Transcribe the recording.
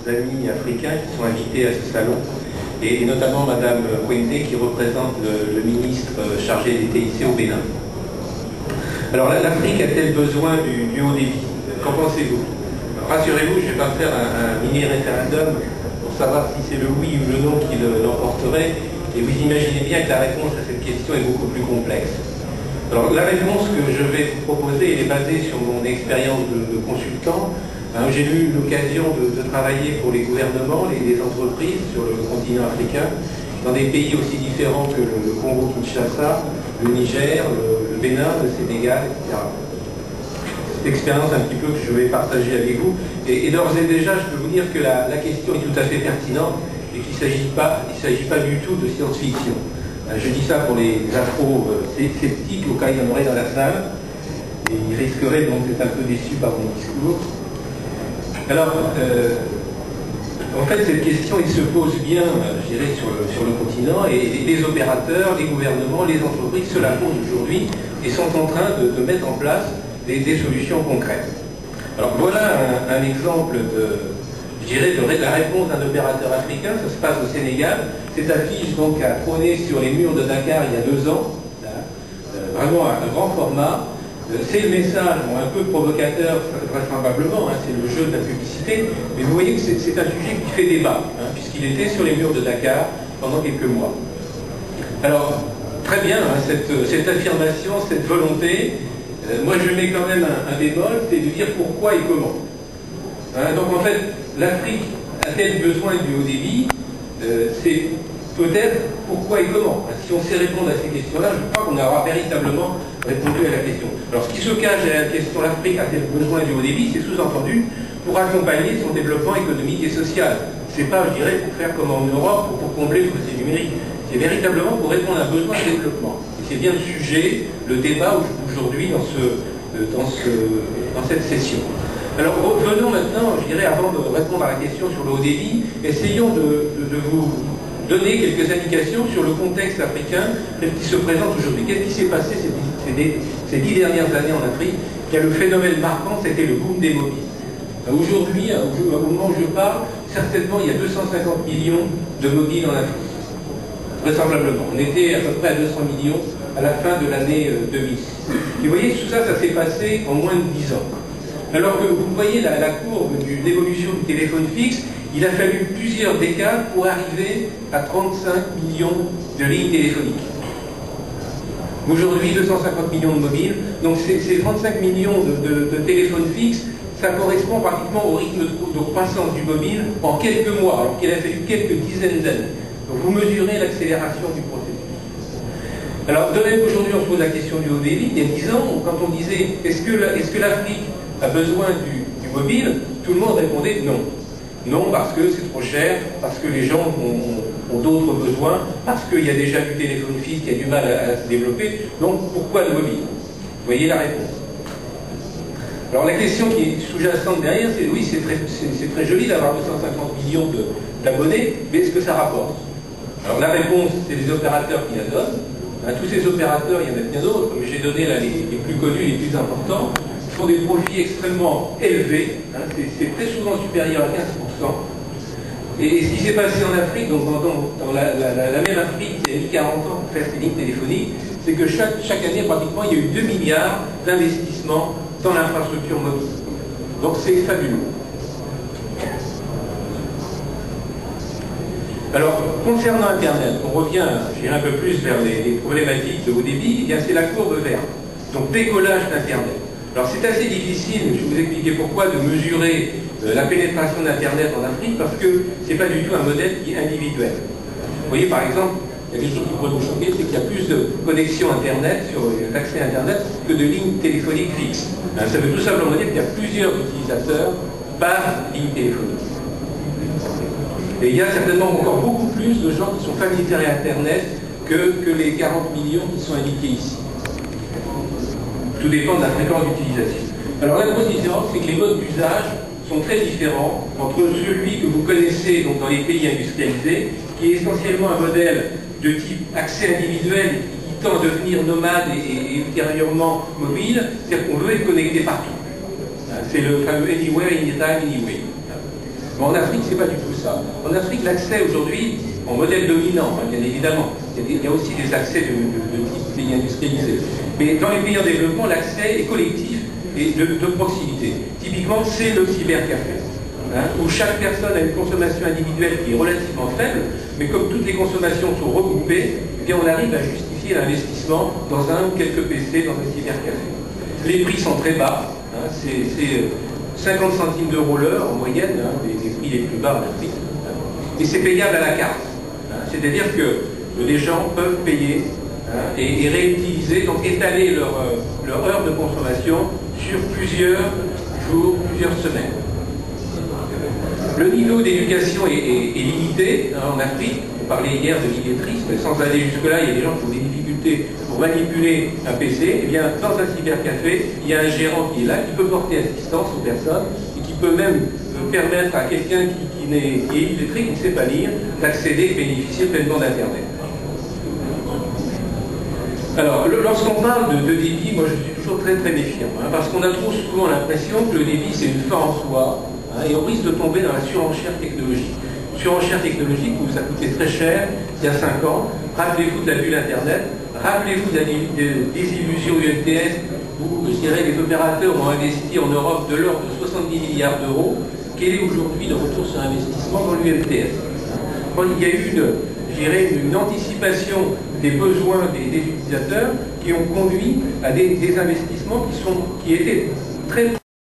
amis africains qui sont invités à ce salon, et notamment Madame Kouenté qui représente le ministre chargé des TIC au Bénin. Alors l'Afrique a-t-elle besoin du haut débit? Qu'en pensez-vous? Rassurez-vous, je ne vais pas faire un mini-référendum pour savoir si c'est le oui ou le non qui l'emporterait, et vous imaginez bien que la réponse à cette question est beaucoup plus complexe. Alors la réponse que je vais vous proposer, elle est basée sur mon expérience de consultant. J'ai eu l'occasion de travailler pour les gouvernements, les entreprises sur le continent africain, dans des pays aussi différents que le Congo-Kinshasa, le Niger, le Bénin, le Sénégal, etc. Cette expérience un petit peu que je vais partager avec vous. Et d'ores et déjà, je peux vous dire que la question est tout à fait pertinente et qu'il ne s'agit pas du tout de science-fiction. Je dis ça pour les afro-sceptiques, au cas où il y en aurait dans la salle, et ils risqueraient donc d'être un peu déçus par mon discours. Alors, en fait, cette question, il se pose bien, je dirais, sur le continent, et les opérateurs, les gouvernements, les entreprises se la posent aujourd'hui et sont en train de mettre en place des solutions concrètes. Alors voilà un exemple je dirais, de la réponse d'un opérateur africain. Ça se passe au Sénégal. Cette affiche donc a trôné sur les murs de Dakar il y a 2 ans, vraiment un grand format. C'est le message, un peu provocateur, vraisemblablement, c'est le jeu de la publicité, mais vous voyez que c'est un sujet qui fait débat, puisqu'il était sur les murs de Dakar pendant quelques mois. Alors, très bien, cette affirmation, cette volonté, moi je mets quand même un bémol, c'est de dire pourquoi et comment. Donc en fait, l'Afrique a-t-elle besoin du haut débit? C'est peut-être pourquoi et comment. Si on sait répondre à ces questions-là, je crois qu'on aura véritablement répondu à la question. Alors ce qui se cache à la question l'Afrique a-t-elle besoin du haut débit, c'est sous-entendu pour accompagner son développement économique et social. C'est pas, je dirais, pour faire comme en Europe ou pour combler le fossé numérique. C'est véritablement pour répondre à un besoin de développement. Et c'est bien le sujet, le débat aujourd'hui dans cette session. Alors revenons maintenant, je dirais, avant de répondre à la question sur le haut débit, essayons de vous donner quelques indications sur le contexte africain qui se présente aujourd'hui. Qu'est-ce qui s'est passé ces 10 dernières années en Afrique? Le phénomène marquant, c'était le boom des mobiles. Aujourd'hui, au moment où je parle, certainement il y a 250 millions de mobiles en Afrique. Vraisemblablement. On était à peu près à 200 millions à la fin de l'année 2000. Et vous voyez, tout ça, ça s'est passé en moins de 10 ans. Alors que vous voyez la courbe de l'évolution du téléphone fixe, il a fallu plusieurs décades pour arriver à 35 millions de lignes téléphoniques. Aujourd'hui, 250 millions de mobiles. Donc ces 35 millions de téléphones fixes, ça correspond pratiquement au rythme de croissance du mobile en quelques mois, alors qu'il a fallu quelques dizaines d'années. Donc vous mesurez l'accélération du processus. Alors de même qu'aujourd'hui on se pose la question du haut débit, il y a 10 ans, quand on disait est-ce que l'Afrique a besoin du mobile, tout le monde répondait non. Non, parce que c'est trop cher, parce que les gens ont d'autres besoins, parce qu'il y a déjà du téléphone fixe qui a du mal à se développer, donc pourquoi le mobile? Vous voyez la réponse. Alors la question qui est sous-jacente derrière, c'est oui, c'est très joli d'avoir 250 millions d'abonnés, mais est-ce que ça rapporte? Alors la réponse, c'est les opérateurs qui la donnent. Tous ces opérateurs, il y en a bien d'autres, mais j'ai donné là, les plus connus, les plus importants, font des profits extrêmement élevés, c'est très souvent supérieur à 15%. Et ce qui s'est passé en Afrique, donc dans la même Afrique qui a mis 40 ans pour faire ces lignes téléphoniques, c'est que chaque année, pratiquement, il y a eu 2 milliards d'investissements dans l'infrastructure mobile. Donc c'est fabuleux. Alors, concernant Internet, on revient, j'irai un peu plus vers les problématiques de haut débit, eh bien c'est la courbe verte. Donc décollage d'Internet. Alors c'est assez difficile, je vais vous expliquer pourquoi, de mesurer la pénétration d'Internet en Afrique, parce que ce n'est pas du tout un modèle qui est individuel. Vous voyez par exemple, il y a quelque chose qui pourrait vous choquer, c'est qu'il y a plus de connexions Internet, sur l'accès à Internet, que de lignes téléphoniques fixes. Ça veut tout simplement dire qu'il y a plusieurs utilisateurs par ligne téléphonique. Et il y a certainement encore beaucoup plus de gens qui sont familiarisés à Internet que les 40 millions qui sont indiqués ici. Tout dépend de la fréquence d'utilisation. Alors la grosse différence, c'est que les modes d'usage sont très différents entre celui que vous connaissez donc dans les pays industrialisés, qui est essentiellement un modèle de type accès individuel qui tend à devenir nomade et ultérieurement mobile, c'est-à-dire qu'on veut être connecté partout. C'est le fameux Anywhere, Anytime, Anyway. Mais en Afrique, c'est pas du tout ça. En Afrique, l'accès aujourd'hui, en modèle dominant, hein, bien évidemment, il y a aussi des accès de type pays industrialisé. Mais dans les pays en développement, l'accès est collectif et de proximité. Typiquement, c'est le cybercafé, hein, où chaque personne a une consommation individuelle qui est relativement faible, mais comme toutes les consommations sont regroupées, eh bien on arrive à justifier l'investissement dans un ou quelques PC dans un cybercafé. Les prix sont très bas, hein, c'est 50 centimes d'euros l'heure en moyenne, hein, les prix les plus bas en Afrique, hein, et c'est payable à la carte. Hein, c'est-à-dire que les gens peuvent payer, hein, et réutiliser, donc étaler leur heure de consommation sur plusieurs jours, plusieurs semaines. Le niveau d'éducation est limité, hein, en Afrique. On parlait hier de l'illettrisme, mais sans aller jusque-là, il y a des gens qui ont des difficultés pour manipuler un PC. Eh bien, dans un cybercafé, il y a un gérant qui est là, qui peut porter assistance aux personnes et qui peut même permettre à quelqu'un qui est illettré, qui ne sait pas lire, d'accéder et bénéficier pleinement d'Internet. Alors, lorsqu'on parle de débit, moi je suis toujours très méfiant, hein, parce qu'on a trop souvent l'impression que le débit c'est une fin en soi, hein, et on risque de tomber dans la surenchère technologique. Surenchère technologique où ça coûtait très cher il y a 5 ans. Rappelez-vous de la bulle Internet, rappelez-vous de la désillusion UMTS, où je dirais les opérateurs ont investi en Europe de l'ordre de 70 milliards d'euros. Quel est aujourd'hui le retour sur investissement dans l'UMTS? Il y a eu une anticipation des besoins des utilisateurs qui ont conduit à des investissements qui étaient très